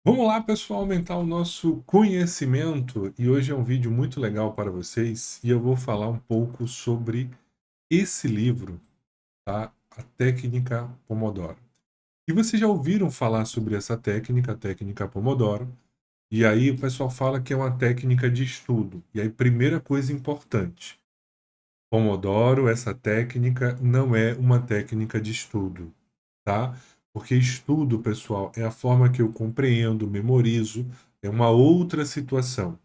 Vamos lá, pessoal, aumentar o nosso conhecimento. E hoje é um vídeo muito legal para vocês e eu vou falar um pouco sobre esse livro, tá? A técnica Pomodoro. E vocês já ouviram falar sobre essa técnica, a técnica Pomodoro? E aí o pessoal fala que é uma técnica de estudo. E aí, primeira coisa importante: Pomodoro, essa técnica, não é uma técnica de estudo, tá? Porque estudo, pessoal, é a forma que eu compreendo, memorizo, é uma outra situação.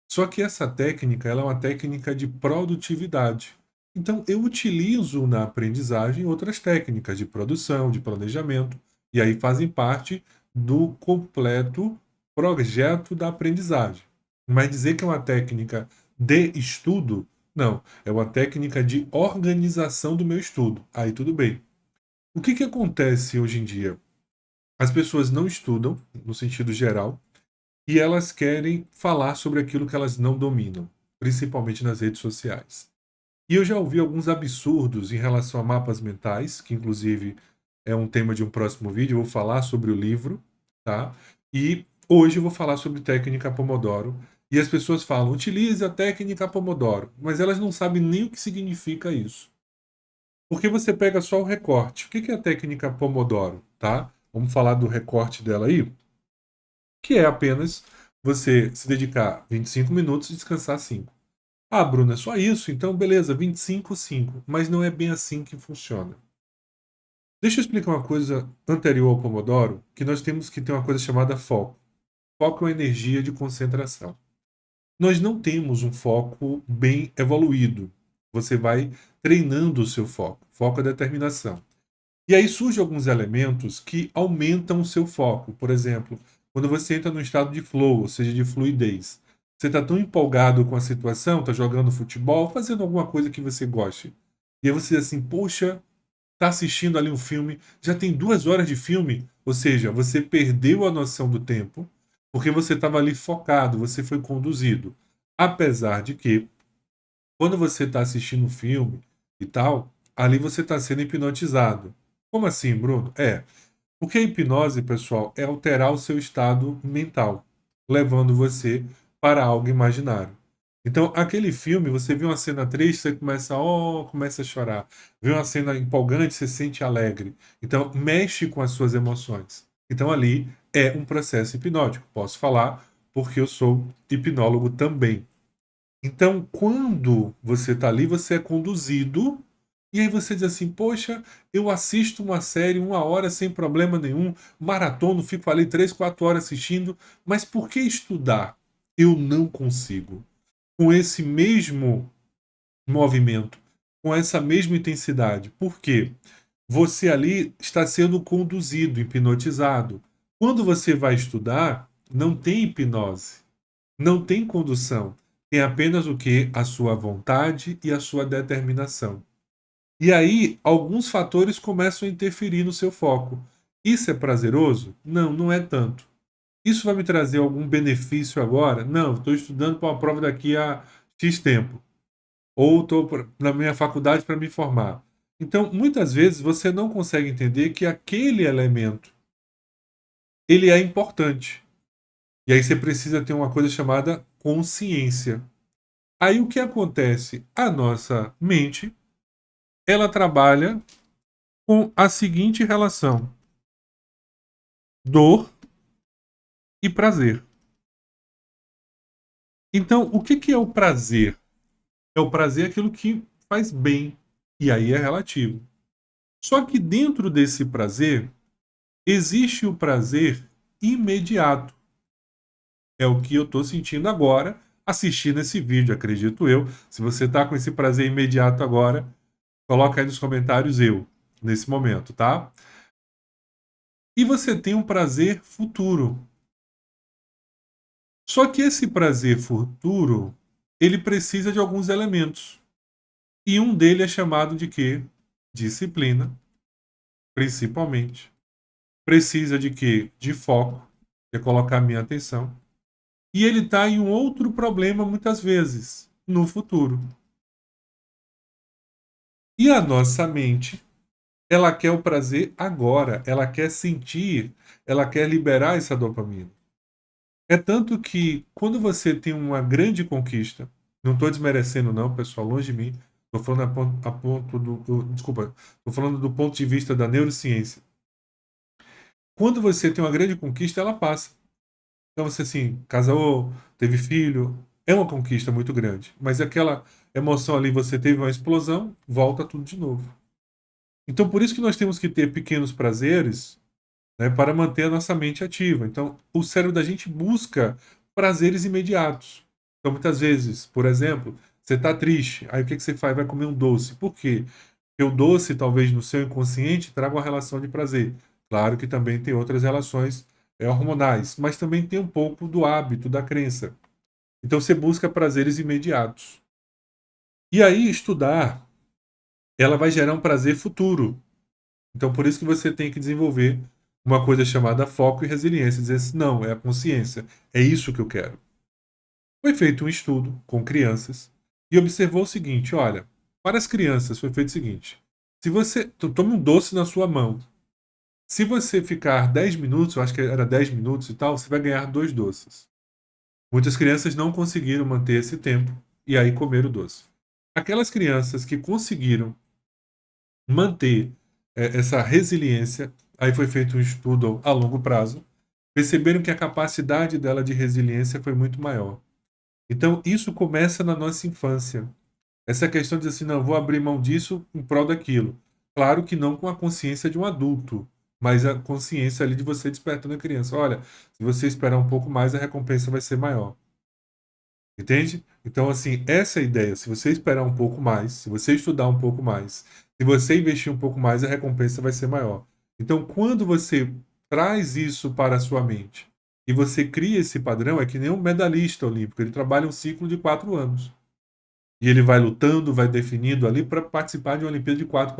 Só que essa técnica, ela é uma técnica de produtividade. Então, eu utilizo na aprendizagem outras técnicas de produção, de planejamento, e aí fazem parte do completo projeto da aprendizagem. Mas dizer que é uma técnica de estudo, não, é uma técnica de organização do meu estudo. Aí tudo bem. O que acontece hoje em dia? As pessoas não estudam, no sentido geral, e elas querem falar sobre aquilo que elas não dominam, principalmente nas redes sociais. E eu já ouvi alguns absurdos em relação a mapas mentais, que inclusive é um tema de um próximo vídeo. Eu vou falar sobre o livro, tá? E hoje eu vou falar sobre técnica Pomodoro. E as pessoas falam, utilize a técnica Pomodoro, mas elas não sabem nem o que significa isso. Porque você pega só o recorte. O que é a técnica Pomodoro, tá? Vamos falar do recorte dela aí, que é apenas você se dedicar 25 minutos e descansar 5. Ah, Bruno, é só isso? Então, beleza, 25, 5. Mas não é bem assim que funciona. Deixa eu explicar uma coisa anterior ao Pomodoro, que nós temos que ter uma coisa chamada foco. Foco é uma energia de concentração. Nós não temos um foco bem evoluído. Você vai treinando o seu foco. Foco é determinação. E aí surgem alguns elementos que aumentam o seu foco. Por exemplo, quando você entra no estado de flow, ou seja, de fluidez. Você está tão empolgado com a situação, está jogando futebol, fazendo alguma coisa que você goste. E aí você diz assim, poxa, está assistindo ali um filme, já tem 2 horas de filme. Ou seja, você perdeu a noção do tempo, porque você estava ali focado, você foi conduzido. Apesar de que, quando você está assistindo um filme e tal, ali você está sendo hipnotizado. Como assim, Bruno? Porque a hipnose, pessoal, é alterar o seu estado mental, levando você para algo imaginário. Então, aquele filme, você vê uma cena triste, você começa a chorar. Vê uma cena empolgante, você se sente alegre. Então, mexe com as suas emoções. Então, ali é um processo hipnótico. Posso falar porque eu sou hipnólogo também. Então, quando você está ali, você é conduzido, e aí você diz assim: poxa, eu assisto uma série 1 hora sem problema nenhum, maratono, fico ali 3, 4 horas assistindo, mas por que estudar? Eu não consigo. Com esse mesmo movimento, com essa mesma intensidade. Por quê? Você ali está sendo conduzido, hipnotizado. Quando você vai estudar, não tem hipnose, não tem condução. Tem apenas o que? A sua vontade e a sua determinação. E aí, alguns fatores começam a interferir no seu foco. Isso é prazeroso? Não, não é tanto. Isso vai me trazer algum benefício agora? Não, estou estudando para uma prova daqui a X tempo. Ou estou na minha faculdade para me formar. Então, muitas vezes, você não consegue entender que aquele elemento ele é importante. E aí você precisa ter uma coisa chamada consciência. Aí o que acontece? A nossa mente, ela trabalha com a seguinte relação: dor e prazer. Então, o que é o prazer? É o prazer aquilo que faz bem, e aí é relativo. Só que dentro desse prazer, existe o prazer imediato. É o que eu estou sentindo agora, assistindo esse vídeo, acredito eu. Se você está com esse prazer imediato agora, coloca aí nos comentários eu, nesse momento, tá? E você tem um prazer futuro. Só que esse prazer futuro, ele precisa de alguns elementos. E um deles é chamado de quê? Disciplina, principalmente. Precisa de quê? De foco, que é colocar a minha atenção. E ele está em um outro problema muitas vezes, no futuro. E a nossa mente, ela quer o prazer agora, ela quer sentir, ela quer liberar essa dopamina. É tanto que quando você tem uma grande conquista, não estou desmerecendo não, pessoal, longe de mim, estou falando a ponto desculpa, estou falando do ponto de vista da neurociência. Quando você tem uma grande conquista, ela passa. Então você assim, casou, teve filho, é uma conquista muito grande, mas aquela emoção ali, você teve uma explosão, volta tudo de novo. Então por isso que nós temos que ter pequenos prazeres, né, para manter a nossa mente ativa. Então, o cérebro da gente busca prazeres imediatos. Então, muitas vezes, por exemplo, você está triste, aí o que, que você faz? Vai comer um doce. Por quê? Porque o doce, talvez no seu inconsciente, traga uma relação de prazer. Claro que também tem outras relações hormonais, mas também tem um pouco do hábito, da crença. Então, você busca prazeres imediatos. E aí, estudar, ela vai gerar um prazer futuro. Então, por isso que você tem que desenvolver uma coisa chamada foco e resiliência. Dizer assim, não, é a consciência. É isso que eu quero. Foi feito um estudo com crianças e observou o seguinte, olha, para as crianças foi feito o seguinte, se você toma um doce na sua mão, se você ficar 10 minutos, eu acho que era 10 minutos e tal, você vai ganhar 2 doces. Muitas crianças não conseguiram manter esse tempo e aí comeram o doce. Aquelas crianças que conseguiram manter essa resiliência. Aí foi feito um estudo a longo prazo. Perceberam que a capacidade dela de resiliência foi muito maior. Então, isso começa na nossa infância. Essa questão de assim, não, vou abrir mão disso em prol daquilo. Claro que não com a consciência de um adulto, mas a consciência ali de você despertando a criança. Olha, se você esperar um pouco mais, a recompensa vai ser maior. Entende? Então, assim, essa é a ideia. Se você esperar um pouco mais, se você estudar um pouco mais, se você investir um pouco mais, a recompensa vai ser maior. Então, quando você traz isso para a sua mente e você cria esse padrão, é que nem um medalhista olímpico, ele trabalha um ciclo de 4 anos. E ele vai lutando, vai definindo ali para participar de uma Olimpíada de 4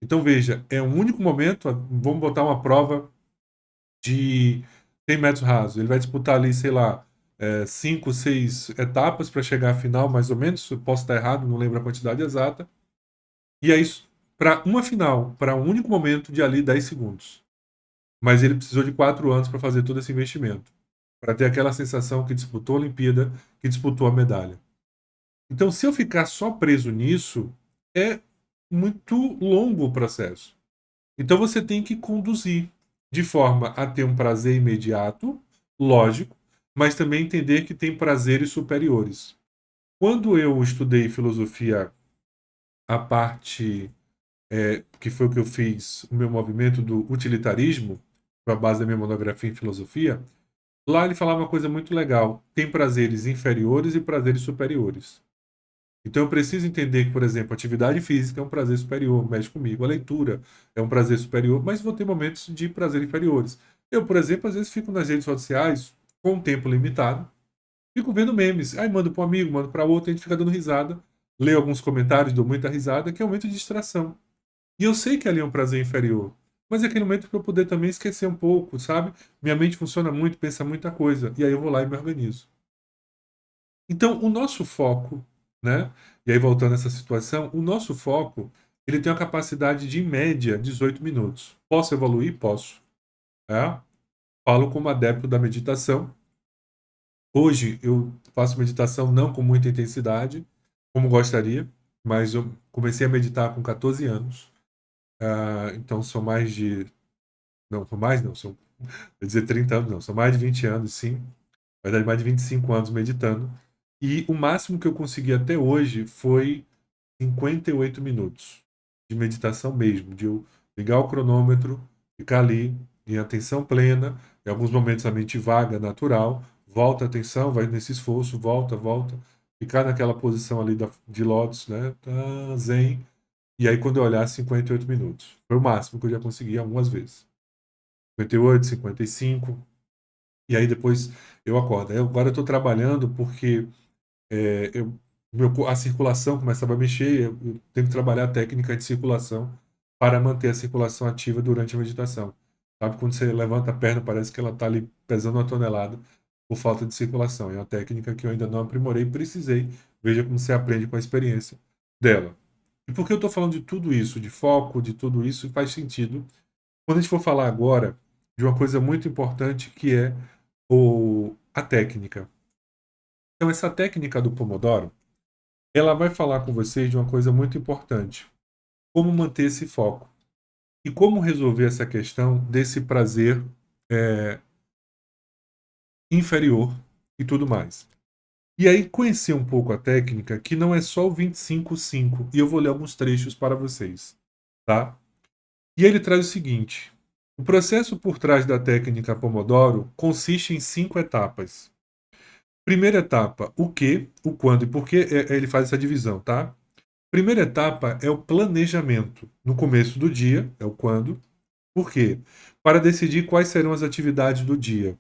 Então, veja, é um único momento, vamos botar uma prova de 100 metros rasos. Ele vai disputar ali, sei lá, 5, 6 etapas para chegar à final, mais ou menos. Eu posso estar errado, não lembro a quantidade exata. E é isso para uma final, para um único momento de ali 10 segundos. Mas ele precisou de 4 anos para fazer todo esse investimento, para ter aquela sensação que disputou a Olimpíada, que disputou a medalha. Então, se eu ficar só preso nisso, é muito longo o processo. Então você tem que conduzir de forma a ter um prazer imediato, lógico, mas também entender que tem prazeres superiores. Quando eu estudei filosofia, a parte que foi o que eu fiz, o meu movimento do utilitarismo, com a base da minha monografia em filosofia, lá ele falava uma coisa muito legal: tem prazeres inferiores e prazeres superiores. Então eu preciso entender que, por exemplo, a atividade física é um prazer superior, mexe comigo. A leitura é um prazer superior, mas vou ter momentos de prazer inferiores. Eu, por exemplo, às vezes fico nas redes sociais com um tempo limitado, fico vendo memes. Aí mando para um amigo, mando para outro, a gente fica dando risada, leio alguns comentários, dou muita risada, que é um momento de distração. E eu sei que ali é um prazer inferior, mas é aquele momento para eu poder também esquecer um pouco, sabe? Minha mente funciona muito, pensa muita coisa, e aí eu vou lá e me organizo. Então, o nosso foco, né? E aí voltando a essa situação, o nosso foco, ele tem uma capacidade de, em média, 18 minutos. Posso evoluir? Posso. Tá? Falo como adepto da meditação. Hoje eu faço meditação não com muita intensidade, como gostaria, mas eu comecei a meditar com 14 anos. Então são mais de. Não, são mais, não, são. Vou dizer 30 anos, não, são mais de 20 anos, sim. Na verdade, mais de 25 anos meditando. E o máximo que eu consegui até hoje foi 58 minutos de meditação mesmo, de eu ligar o cronômetro, ficar ali em atenção plena, em alguns momentos a mente vaga, natural, volta a atenção, vai nesse esforço, volta, volta, ficar naquela posição ali de lótus, né? Tá, zen. E aí quando eu olhar, 58 minutos. Foi o máximo que eu já consegui algumas vezes. 58, 55. E aí depois eu acordo. Aí agora eu estou trabalhando porque a circulação começava a mexer, eu tenho que trabalhar a técnica de circulação para manter a circulação ativa durante a meditação. Sabe, quando você levanta a perna, parece que ela está ali pesando 1 tonelada por falta de circulação. É uma técnica que eu ainda não aprimorei, precisei. Veja como você aprende com a experiência dela. E por que eu estou falando de tudo isso, de foco, de tudo isso, faz sentido quando a gente for falar agora de uma coisa muito importante que é a técnica. Então, essa técnica do Pomodoro, ela vai falar com vocês de uma coisa muito importante: como manter esse foco e como resolver essa questão desse prazer é, inferior e tudo mais. E aí, conhecer um pouco a técnica, que não é só o 25-5, e eu vou ler alguns trechos para vocês, tá? E ele traz o seguinte: o processo por trás da técnica Pomodoro consiste em 5 etapas. Primeira etapa, o que, o quando e por que ele faz essa divisão, tá? Primeira etapa é o planejamento. No começo do dia, é o quando. Por quê? Para decidir quais serão as atividades do dia.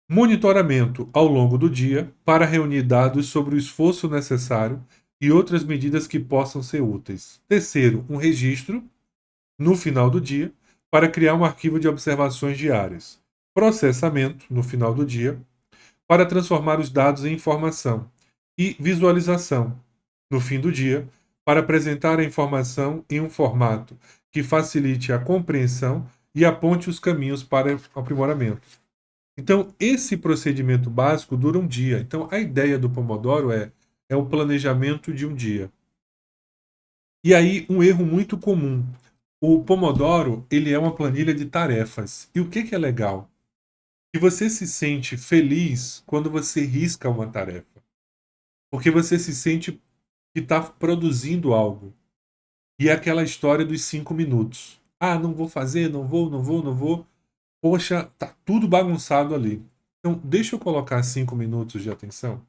Monitoramento ao longo do dia para reunir dados sobre o esforço necessário e outras medidas que possam ser úteis. Terceiro, um registro no final do dia para criar um arquivo de observações diárias. Processamento no final do dia para transformar os dados em informação. E visualização no fim do dia para apresentar a informação em um formato que facilite a compreensão e aponte os caminhos para aprimoramento. Então, esse procedimento básico dura um dia. Então, a ideia do Pomodoro é o planejamento de um dia. E aí, um erro muito comum. O Pomodoro, ele é uma planilha de tarefas. E o que é legal? Que você se sente feliz quando você risca uma tarefa. Porque você se sente que está produzindo algo. E é aquela história dos 5 minutos. Ah, não vou fazer, não vou, não vou, não vou. Poxa, tá tudo bagunçado ali. Então, deixa eu colocar 5 minutos de atenção.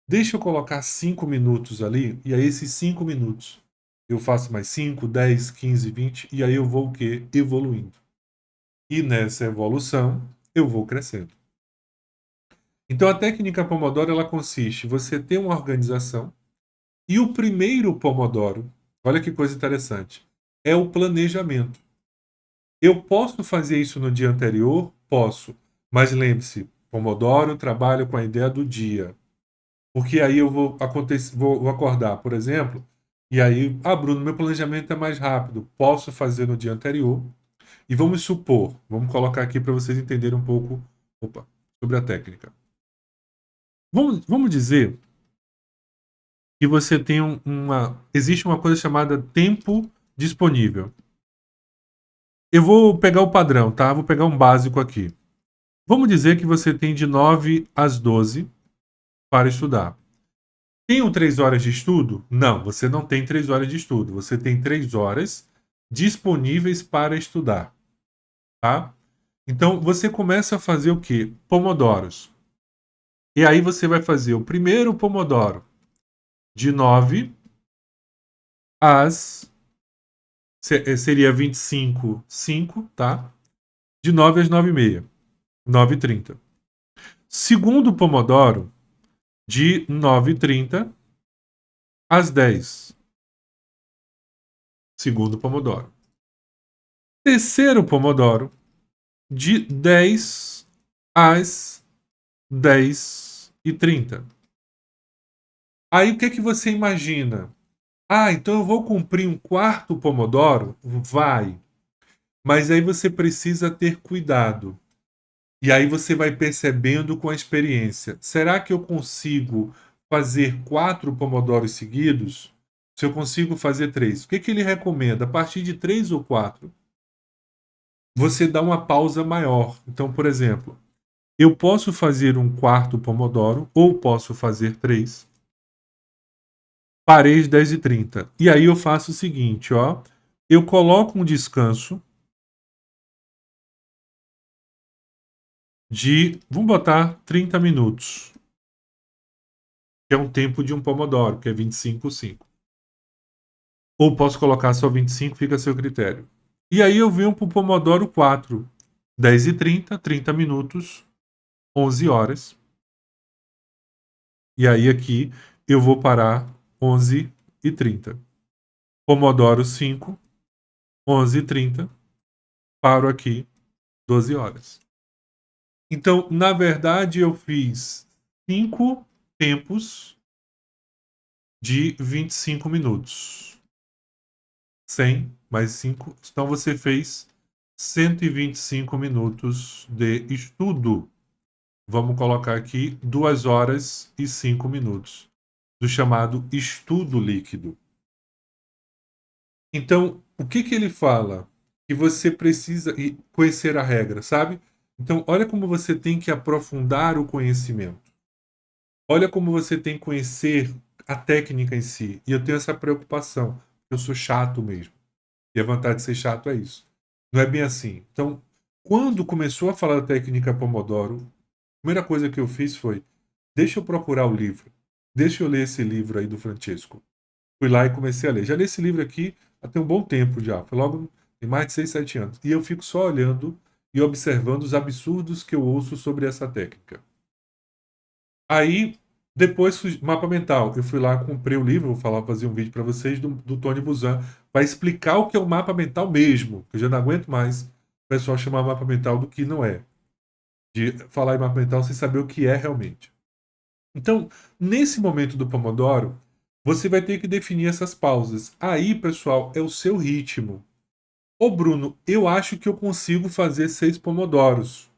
Deixa eu colocar 5 minutos ali, e aí esses 5 minutos eu faço mais 5, 10, 15, 20, e aí eu vou o quê? Evoluindo. E nessa evolução, eu vou crescendo. Então a técnica Pomodoro, ela consiste em você ter uma organização, e o primeiro Pomodoro, olha que coisa interessante, é o planejamento. Eu posso fazer isso no dia anterior? Posso. Mas lembre-se, Pomodoro trabalha com a ideia do dia. Porque aí eu vou acordar, por exemplo, e aí, Bruno, meu planejamento é mais rápido. Posso fazer no dia anterior. E vamos supor, vamos colocar aqui para vocês entenderem um pouco, sobre a técnica. Vamos dizer que você tem existe uma coisa chamada tempo disponível. Eu vou pegar o padrão, tá? Vou pegar um básico aqui. Vamos dizer que você tem de 9 às 12 para estudar. Tenho 3 horas de estudo? Não, você não tem 3 horas de estudo. Você tem 3 horas disponíveis para estudar, tá? Então, você começa a fazer o quê? Pomodoros. E aí você vai fazer o primeiro Pomodoro de 9 às... Seria 25:5, tá? De 9 às 9:30. 9:30. Segundo Pomodoro de 9:30 às 10. Segundo Pomodoro. Terceiro Pomodoro de 10 às 10:30. Aí o que que você imagina? Ah, então eu vou cumprir um quarto Pomodoro? Vai. Mas aí você precisa ter cuidado. E aí você vai percebendo com a experiência. Será que eu consigo fazer 4 Pomodoros seguidos? Se eu consigo fazer 3. O que que ele recomenda? A partir de 3 ou 4, você dá uma pausa maior. Então, por exemplo, eu posso fazer um quarto Pomodoro ou posso fazer 3. Parei às 10:30. E aí eu faço o seguinte, ó. Eu coloco um descanso de, vamos botar 30 minutos, que é um tempo de um Pomodoro, que é 25:5. Ou posso colocar só 25, fica a seu critério. E aí eu venho para o Pomodoro 4, 10:30, 30 minutos, 11 horas. E aí aqui eu vou parar 11:30. Pomodoro 5, 11:30. Paro aqui 12 horas. Então, na verdade, eu fiz 5 tempos de 25 minutos. 100 mais 5. Então você fez 125 minutos de estudo. Vamos colocar aqui 2 horas e 5 minutos do chamado estudo líquido. Então, o que que ele fala? Que você precisa conhecer a regra, sabe? Então, olha como você tem que aprofundar o conhecimento. Olha como você tem que conhecer a técnica em si. E eu tenho essa preocupação. Eu sou chato mesmo. E a vantagem de ser chato é isso. Não é bem assim. Então, quando começou a falar da técnica Pomodoro, a primeira coisa que eu fiz foi: deixa eu procurar o livro. Deixa eu ler esse livro aí do Francesco. Fui lá e comecei a ler. Já li esse livro aqui há tem um bom tempo já. Foi logo tem mais de 6, 7 anos. E eu fico só olhando e observando os absurdos que eu ouço sobre essa técnica. Aí, depois, mapa mental. Eu fui lá, comprei o livro, vou falar, fazer um vídeo para vocês, do Tony Buzan, para explicar o que é o mapa mental mesmo. Eu já não aguento mais o pessoal chamar mapa mental do que não é. De falar em mapa mental sem saber o que é realmente. Então, nesse momento do Pomodoro, você vai ter que definir essas pausas. Aí, pessoal, é o seu ritmo. Ô, Bruno, eu acho que eu consigo fazer 6 pomodoros.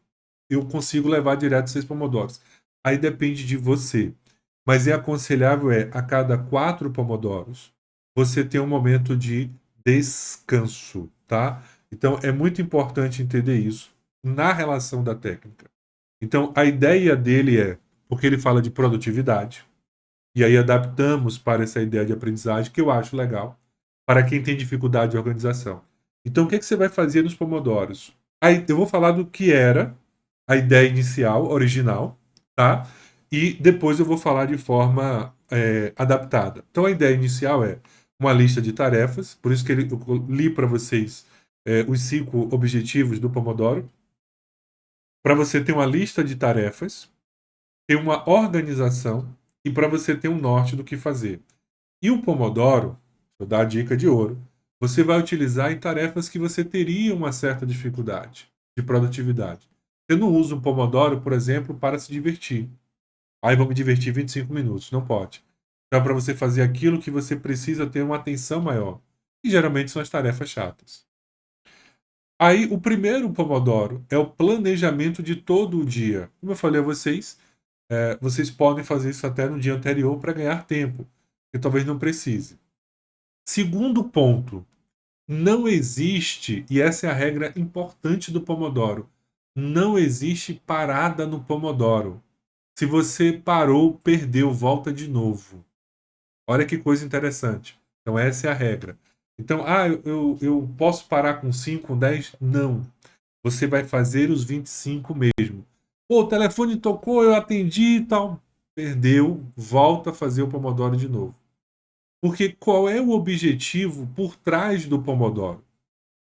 Eu consigo levar direto 6 pomodoros. Aí depende de você. Mas é aconselhável a cada 4 pomodoros, você ter um momento de descanso, tá? Então é muito importante entender isso na relação da técnica. Então a ideia dele porque ele fala de produtividade, e aí adaptamos para essa ideia de aprendizagem, que eu acho legal, para quem tem dificuldade de organização. Então, o que, é que você vai fazer nos pomodoros? Aí, eu vou falar do que era a ideia inicial, original, tá? E depois eu vou falar de forma adaptada. Então, a ideia inicial é uma lista de tarefas, por isso que eu li para vocês os 5 objetivos do Pomodoro, para você ter uma lista de tarefas, ter uma organização e para você ter um norte do que fazer. E o Pomodoro, vou dar a dica de ouro, você vai utilizar em tarefas que você teria uma certa dificuldade de produtividade. Eu não uso um Pomodoro, por exemplo, para se divertir. Aí vou me divertir 25 minutos. Não pode. Então, é para você fazer aquilo que você precisa ter uma atenção maior. E geralmente são as tarefas chatas. Aí, o primeiro Pomodoro é o planejamento de todo o dia. Como eu falei a vocês, vocês podem fazer isso até no dia anterior para ganhar tempo, que talvez não precise. Segundo ponto, não existe, e essa é a regra importante do Pomodoro, não existe parada no Pomodoro. Se você parou, perdeu, volta de novo. Olha que coisa interessante. Então, essa é a regra. Então, eu posso parar com 5, com 10? Não. Você vai fazer os 25 mesmo. Pô, o telefone tocou, eu atendi e tal. Perdeu, volta a fazer o Pomodoro de novo. Porque qual é o objetivo por trás do Pomodoro?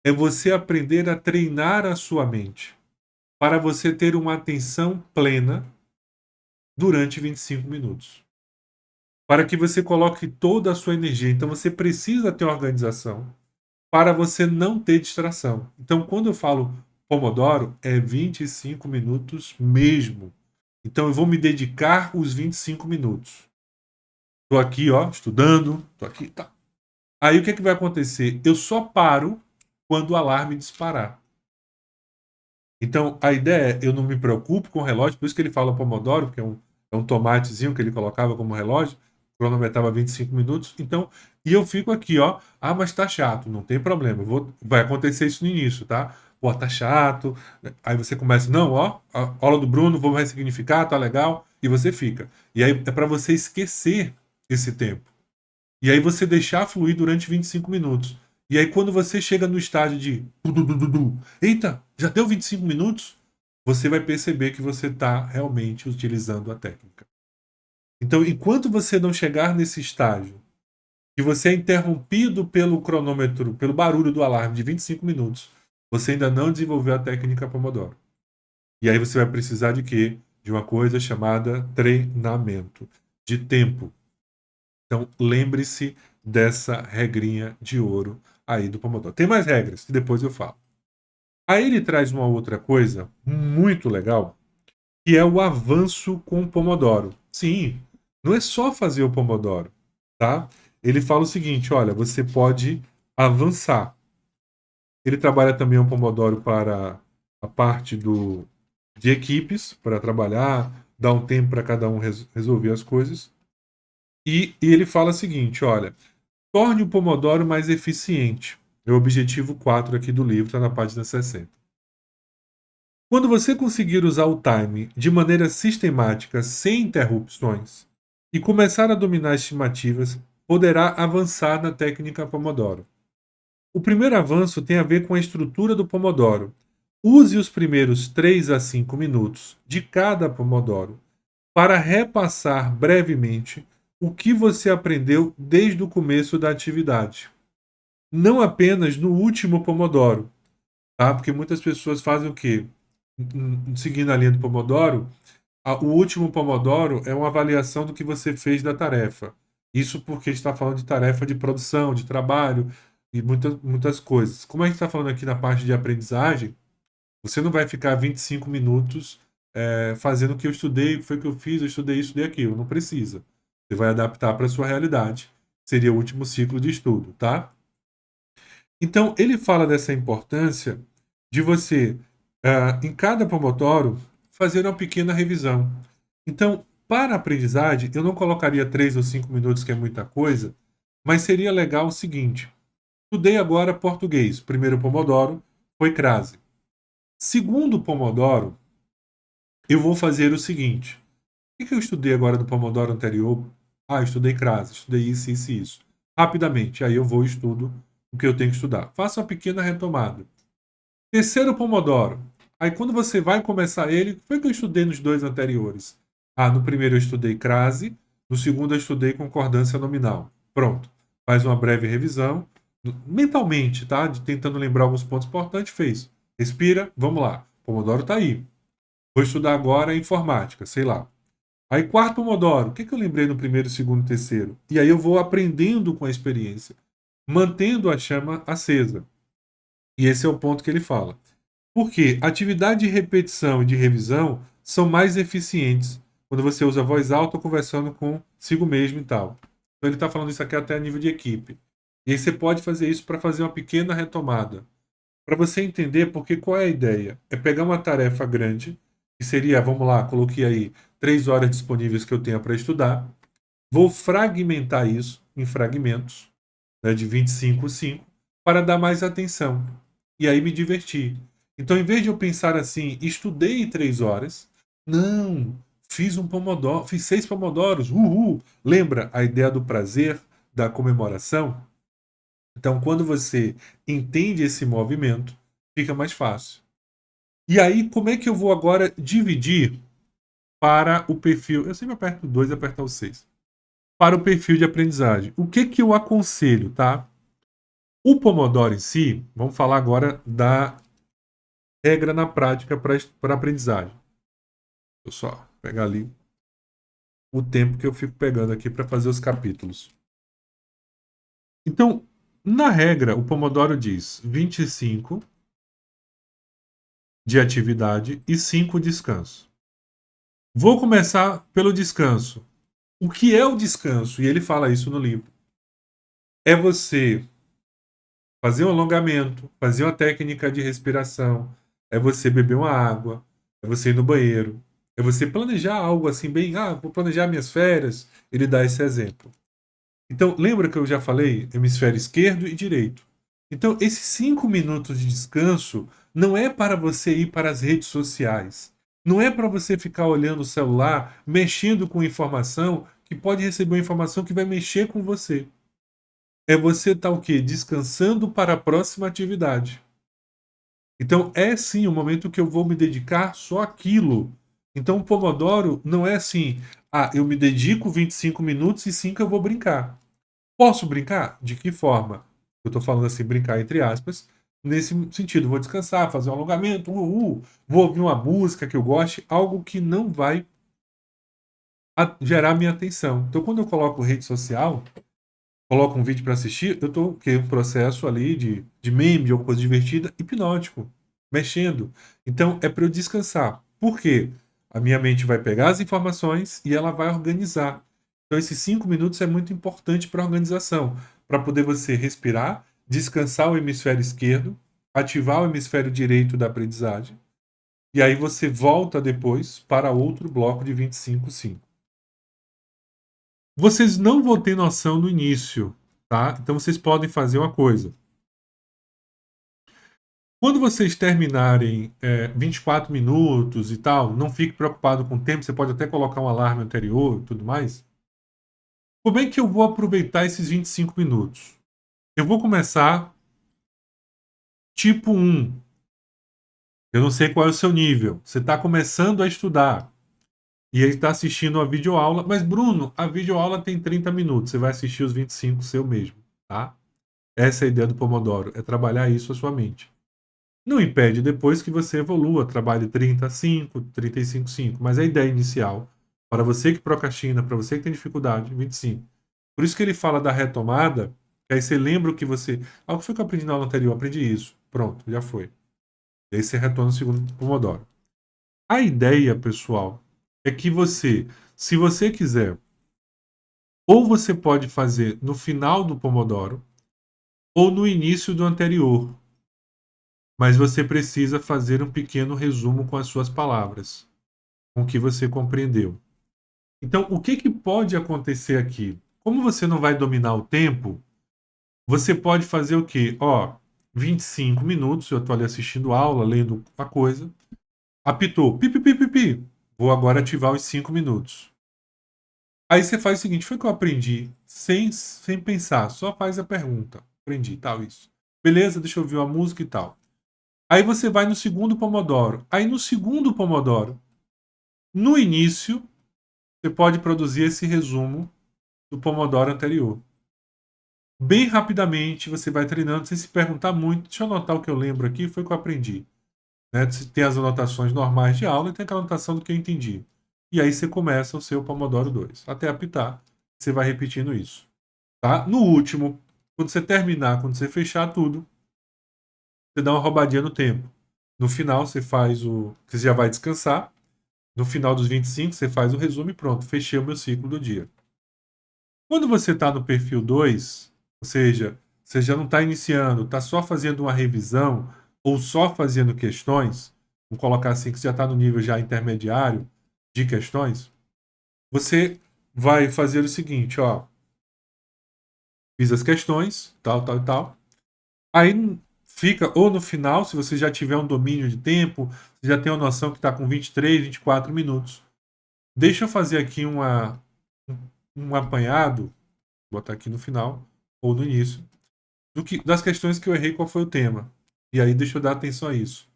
É você aprender a treinar a sua mente para você ter uma atenção plena durante 25 minutos. Para que você coloque toda a sua energia. Então você precisa ter organização para você não ter distração. Então quando eu falo Pomodoro, é 25 minutos mesmo. Então eu vou me dedicar os 25 minutos. Estou aqui, ó, estudando, estou aqui, tá. Aí o que, é que vai acontecer? Eu só paro quando o alarme disparar. Então, a ideia é, eu não me preocupo com o relógio, por isso que ele fala Pomodoro, que é um tomatezinho que ele colocava como relógio, cronometrava 25 minutos. Então, e eu fico aqui, ó, mas tá chato, não tem problema, vai acontecer isso no início, tá? Pô, tá chato, aí você começa, não, ó, a aula do Bruno, vamos ressignificar, tá legal, e você fica. E aí é para você esquecer esse tempo. E aí você deixar fluir durante 25 minutos. E aí quando você chega no estágio de eita, já deu 25 minutos, você vai perceber que você está realmente utilizando a técnica. Então, enquanto você não chegar nesse estágio, que você é interrompido pelo cronômetro, pelo barulho do alarme de 25 minutos, você ainda não desenvolveu a técnica Pomodoro. E aí você vai precisar de quê? De uma coisa chamada treinamento, de tempo. Então, lembre-se dessa regrinha de ouro aí do Pomodoro. Tem mais regras que depois eu falo. Aí ele traz uma outra coisa muito legal, que é o avanço com o Pomodoro. Sim, não é só fazer o Pomodoro. tá? Ele fala o seguinte, olha, você pode avançar. Ele trabalha também o Pomodoro para a parte de equipes, para trabalhar, dar um tempo para cada um resolver as coisas. E ele fala o seguinte, olha, torne o Pomodoro mais eficiente. É o objetivo 4 aqui do livro, está na página 60. Quando você conseguir usar o time de maneira sistemática, sem interrupções, e começar a dominar estimativas, poderá avançar na técnica Pomodoro. O primeiro avanço tem a ver com a estrutura do Pomodoro. Use os primeiros 3 a 5 minutos de cada Pomodoro para repassar brevemente o que você aprendeu desde o começo da atividade. Não apenas no último Pomodoro, tá? Porque muitas pessoas fazem o quê? Seguindo a linha do Pomodoro, o último Pomodoro é uma avaliação do que você fez da tarefa. Isso porque a gente está falando de tarefa de produção, de trabalho e muitas coisas. Como a gente está falando aqui na parte de aprendizagem, você não vai ficar 25 minutos fazendo o que eu estudei, o que foi que eu fiz, eu estudei isso, estudei aquilo. Não precisa. Você vai adaptar para a sua realidade. Seria o último ciclo de estudo, tá? Então, ele fala dessa importância de você, em cada Pomodoro, fazer uma pequena revisão. Então, para a aprendizagem, eu não colocaria 3 ou 5 minutos, que é muita coisa, mas seria legal o seguinte: estudei agora português. Primeiro Pomodoro foi crase. Segundo Pomodoro, eu vou fazer o seguinte: o que eu estudei agora do Pomodoro anterior? Ah, eu estudei crase, estudei isso, isso e isso. Rapidamente, aí eu vou e estudo o que eu tenho que estudar. Faça uma pequena retomada. Terceiro Pomodoro. Aí quando você vai começar ele, o que foi que eu estudei nos dois anteriores? Ah, no primeiro eu estudei crase, no segundo eu estudei concordância nominal. Pronto. Faz uma breve revisão, mentalmente, tá? Tentando lembrar alguns pontos importantes, fez. Respira, vamos lá. Pomodoro está aí. Vou estudar agora informática, sei lá. Aí quarto Pomodoro, o que eu lembrei no primeiro, segundo e terceiro? E aí eu vou aprendendo com a experiência, mantendo a chama acesa. E esse é o ponto que ele fala. Porque atividade de repetição e de revisão são mais eficientes quando você usa voz alta ou conversando consigo mesmo e tal. Então ele está falando isso aqui até a nível de equipe. E aí você pode fazer isso para fazer uma pequena retomada. Para você entender, porque qual é a ideia? É pegar uma tarefa grande, que seria, vamos lá, coloquei aí 3 horas disponíveis que eu tenho para estudar. Vou fragmentar isso em fragmentos, né, de 25 5, para dar mais atenção. E aí me divertir. Então, em vez de eu pensar assim, estudei em 3 horas, não, fiz um pomodoro, fiz 6 pomodoros, uhul. Lembra a ideia do prazer, da comemoração? Então, quando você entende esse movimento, fica mais fácil. E aí, como é que eu vou agora dividir para o perfil? Eu sempre aperto o 2 e apertar o 6. Para o perfil de aprendizagem. O que que eu aconselho, tá? O Pomodoro em si, vamos falar agora da regra na prática para aprendizagem. Deixa eu só pegar ali o tempo que eu fico pegando aqui para fazer os capítulos. Então, na regra, o Pomodoro diz 25 de atividade e 5 descanso. Vou começar pelo descanso. O que é o descanso? E ele fala isso no livro. É você fazer um alongamento, fazer uma técnica de respiração, é você beber uma água, é você ir no banheiro, é você planejar algo assim bem, vou planejar minhas férias, ele dá esse exemplo. Então, lembra que eu já falei hemisfério esquerdo e direito. Então, esses 5 minutos de descanso não é para você ir para as redes sociais. Não é para você ficar olhando o celular, mexendo com informação, que pode receber uma informação que vai mexer com você. É você estar o quê? Descansando para a próxima atividade. Então, é sim o momento que eu vou me dedicar só àquilo. Então, o Pomodoro não é assim, eu me dedico 25 minutos e 5 eu vou brincar. Posso brincar? De que forma? Eu estou falando assim, brincar entre aspas, nesse sentido. Vou descansar, fazer um alongamento, vou ouvir uma música que eu goste, algo que não vai gerar minha atenção. Então, quando eu coloco rede social, coloco um vídeo para assistir, eu estou em um processo ali de meme, de alguma coisa divertida, hipnótico, mexendo. Então, é para eu descansar. Por quê? A minha mente vai pegar as informações e ela vai organizar. Então, esses 5 minutos é muito importante para a organização, para poder você respirar, descansar o hemisfério esquerdo, ativar o hemisfério direito da aprendizagem, e aí você volta depois para outro bloco de 25/5. Vocês não vão ter noção no início, tá? Então vocês podem fazer uma coisa. Quando vocês terminarem 24 minutos e tal, não fique preocupado com o tempo, você pode até colocar um alarme anterior e tudo mais. Como é que eu vou aproveitar esses 25 minutos? Eu vou começar tipo 1. Eu não sei qual é o seu nível. Você está começando a estudar e aí está assistindo a videoaula. Mas, Bruno, a videoaula tem 30 minutos. Você vai assistir os 25 seu mesmo, tá? Essa é a ideia do Pomodoro, é trabalhar isso a sua mente. Não impede depois que você evolua, trabalhe 30/5, 35/5, mas a ideia inicial, para você que procrastina, para você que tem dificuldade, 25. Por isso que ele fala da retomada, que aí você lembra o que você. Ah, o que foi que eu aprendi na aula anterior? Eu aprendi isso. Pronto, já foi. E aí você retorna no segundo Pomodoro. A ideia, pessoal, é que você, se você quiser, ou você pode fazer no final do Pomodoro, ou no início do anterior, mas você precisa fazer um pequeno resumo com as suas palavras, com o que você compreendeu. Então, o que pode acontecer aqui? Como você não vai dominar o tempo, você pode fazer o quê? 25 minutos, eu estou ali assistindo aula, lendo a coisa, apitou, pi, pi, pi, pi, pi. Vou agora ativar os 5 minutos. Aí você faz o seguinte, foi o que eu aprendi, sem pensar, só faz a pergunta. Aprendi, tal, isso. Beleza, deixa eu ouvir uma música e tal. Aí você vai no segundo Pomodoro. Aí no segundo Pomodoro, no início, você pode produzir esse resumo do Pomodoro anterior. Bem rapidamente, você vai treinando sem se perguntar muito. Deixa eu anotar o que eu lembro aqui, foi o que eu aprendi. Né? Tem as anotações normais de aula e tem aquela anotação do que eu entendi. E aí você começa o seu Pomodoro 2. Até apitar, você vai repetindo isso. Tá? No último, quando você terminar, quando você fechar tudo, você dá uma roubadinha no tempo. No final, você faz o. Você já vai descansar. No final dos 25, você faz o resumo e pronto, fechei o meu ciclo do dia. Quando você está no perfil 2, ou seja, você já não está iniciando, está só fazendo uma revisão ou só fazendo questões, vamos colocar assim que você já está no nível já intermediário de questões, você vai fazer o seguinte, fiz as questões, tal, tal e tal. Aí fica, ou no final, se você já tiver um domínio de tempo, você já tem uma noção que está com 23, 24 minutos. Deixa eu fazer aqui um apanhado, vou botar aqui no final, ou no início, das questões que eu errei, qual foi o tema. E aí deixa eu dar atenção a isso.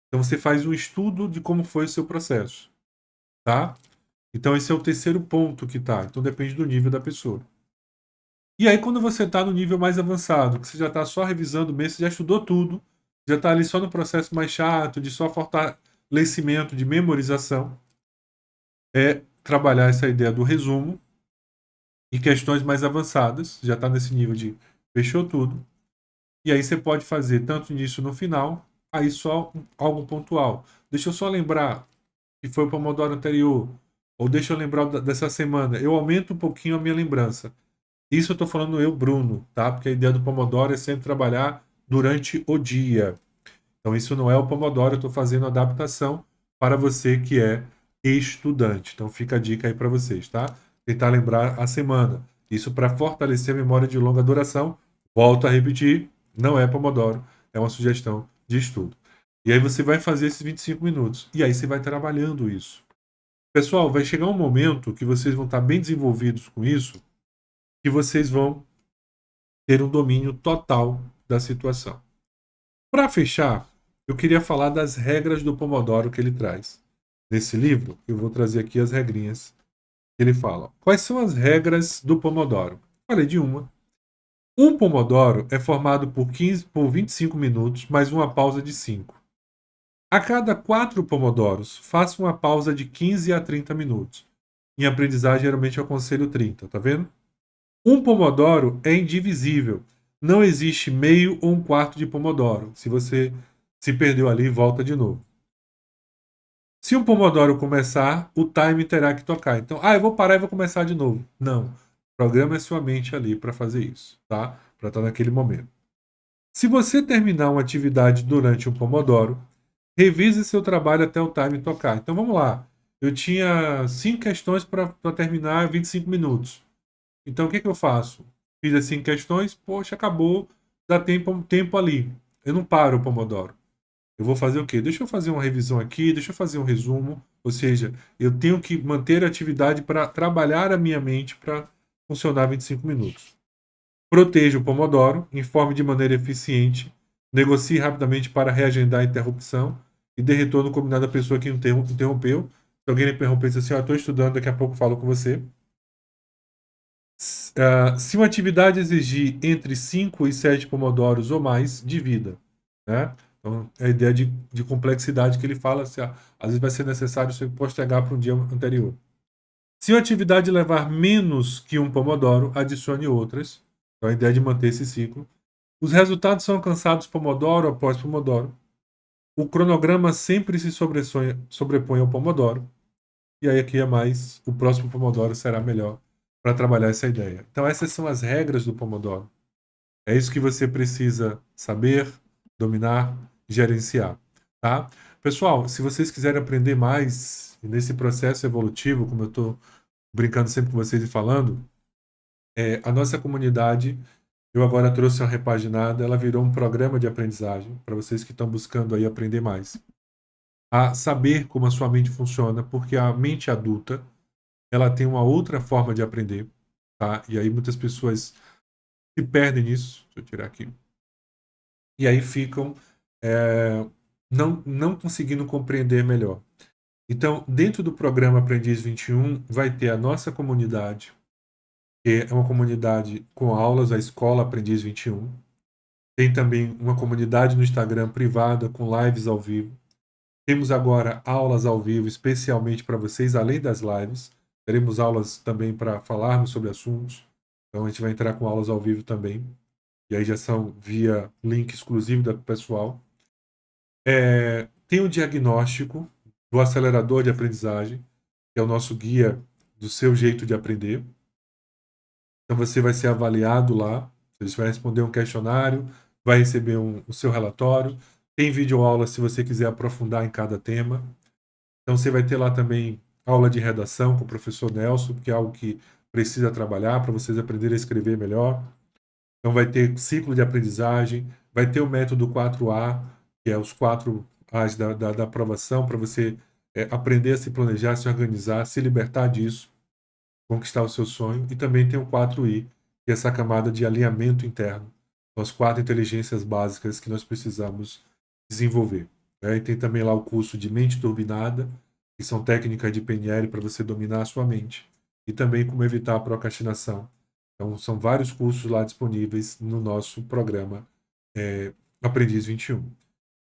Então você faz um estudo de como foi o seu processo. Tá? Então esse é o terceiro ponto que tá. Então depende do nível da pessoa. E aí quando você está no nível mais avançado, que você já está só revisando mesmo, você já estudou tudo, já está ali só no processo mais chato, de só fortalecimento, de memorização, é trabalhar essa ideia do resumo e questões mais avançadas, já está nesse nível de fechou tudo. E aí você pode fazer tanto nisso no final, aí só algo pontual. Deixa eu só lembrar que foi o Pomodoro anterior, ou deixa eu lembrar dessa semana. Eu aumento um pouquinho a minha lembrança. Isso eu estou falando eu, Bruno, tá? Porque a ideia do Pomodoro é sempre trabalhar durante o dia. Então isso não é o Pomodoro, eu estou fazendo adaptação para você que é estudante. Então fica a dica aí para vocês, tá? Tentar lembrar a semana. Isso para fortalecer a memória de longa duração. Volto a repetir, não é Pomodoro, é uma sugestão de estudo. E aí você vai fazer esses 25 minutos. E aí você vai trabalhando isso. Pessoal, vai chegar um momento que vocês vão estar bem desenvolvidos com isso, que vocês vão ter um domínio total da situação. Para fechar, eu queria falar das regras do Pomodoro que ele traz. Nesse livro, eu vou trazer aqui as regrinhas que ele fala. Quais são as regras do Pomodoro? Falei de uma. Um Pomodoro é formado por 25 minutos, mais uma pausa de 5. A cada 4 Pomodoros, faça uma pausa de 15 a 30 minutos. Em aprendizagem, geralmente eu aconselho 30, tá vendo? Um Pomodoro é indivisível. Não existe meio ou um quarto de Pomodoro. Se você se perdeu ali, volta de novo. Se um Pomodoro começar, o time terá que tocar. Então, eu vou parar e vou começar de novo. Não. Programa sua mente ali para fazer isso, tá? Para estar naquele momento. Se você terminar uma atividade durante um Pomodoro, revise seu trabalho até o time tocar. Então vamos lá. Eu tinha 5 questões para terminar 25 minutos. Então o que eu faço? Fiz as 5 questões, poxa, acabou, dá tempo ali. Eu não paro o Pomodoro. Eu vou fazer o quê? Deixa eu fazer uma revisão aqui, deixa eu fazer um resumo. Ou seja, eu tenho que manter a atividade para trabalhar a minha mente para funcionar 25 minutos. Proteja o Pomodoro, informe de maneira eficiente, negocie rapidamente para reagendar a interrupção e dê retorno combinado à pessoa que interrompeu. Se alguém lhe interromper, diz assim, estou estudando, daqui a pouco falo com você. Se uma atividade exigir entre 5 e 7 pomodoros ou mais, divida. Né? Então, é a ideia de complexidade que ele fala, assim, às vezes vai ser necessário você postergar para um dia anterior. Se a atividade levar menos que um pomodoro, adicione outras. Então, a ideia de manter esse ciclo. Os resultados são alcançados pomodoro após pomodoro. O cronograma sempre se sobrepõe ao pomodoro. E aí aqui é mais, o próximo pomodoro será melhor para trabalhar essa ideia. Então essas são as regras do pomodoro. É isso que você precisa saber, dominar, gerenciar, tá? Pessoal, se vocês quiserem aprender mais nesse processo evolutivo, como eu estou brincando sempre com vocês e falando, a nossa comunidade, eu agora trouxe uma repaginada, ela virou um programa de aprendizagem para vocês que estão buscando aí aprender mais. A saber como a sua mente funciona, porque a mente adulta, ela tem uma outra forma de aprender, tá? E aí muitas pessoas se perdem nisso. Deixa eu tirar aqui. E aí ficam não conseguindo compreender melhor. Então, dentro do programa Aprendiz 21, vai ter a nossa comunidade, que é uma comunidade com aulas, a Escola Aprendiz 21. Tem também uma comunidade no Instagram privada com lives ao vivo. Temos agora aulas ao vivo especialmente para vocês, além das lives. Teremos aulas também para falarmos sobre assuntos. Então a gente vai entrar com aulas ao vivo também. E aí já são via link exclusivo do pessoal. Tem o diagnóstico do acelerador de aprendizagem, que é o nosso guia do seu jeito de aprender. Então você vai ser avaliado lá. Você vai responder um questionário, vai receber o seu relatório. Tem videoaula se você quiser aprofundar em cada tema. Então você vai ter lá também aula de redação com o professor Nelson, que é algo que precisa trabalhar para vocês aprenderem a escrever melhor. Então vai ter ciclo de aprendizagem, vai ter o método 4A, que é os 4 A's da aprovação, para você aprender a se planejar, se organizar, se libertar disso, conquistar o seu sonho. E também tem o 4I, que é essa camada de alinhamento interno, as 4 inteligências básicas que nós precisamos desenvolver. E tem também lá o curso de mente turbinada, que são técnicas de PNL para você dominar a sua mente, e também como evitar a procrastinação. Então, são vários cursos lá disponíveis no nosso programa Aprendiz 21.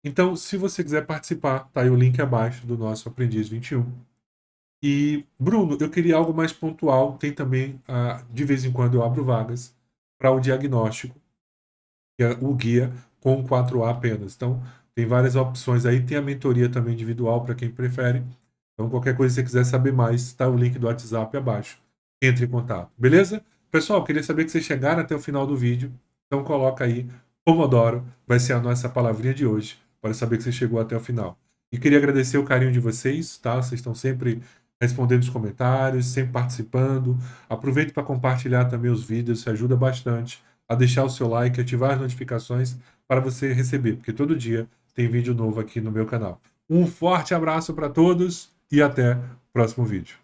Então, se você quiser participar, tá aí o link abaixo do nosso Aprendiz 21. E, Bruno, eu queria algo mais pontual. Tem também, de vez em quando, eu abro vagas para o diagnóstico, que é o guia com 4A apenas. Então, tem várias opções aí. Tem a mentoria também individual para quem prefere. Então, qualquer coisa que você quiser saber mais, está o link do WhatsApp abaixo. Entre em contato. Beleza? Pessoal, queria saber que vocês chegaram até o final do vídeo. Então, coloca aí Pomodoro. Vai ser a nossa palavrinha de hoje, para saber que você chegou até o final. E queria agradecer o carinho de vocês, tá? Vocês estão sempre respondendo os comentários, sempre participando. Aproveite para compartilhar também os vídeos, isso ajuda bastante a deixar o seu like, ativar as notificações para você receber, porque todo dia tem vídeo novo aqui no meu canal. Um forte abraço para todos e até o próximo vídeo.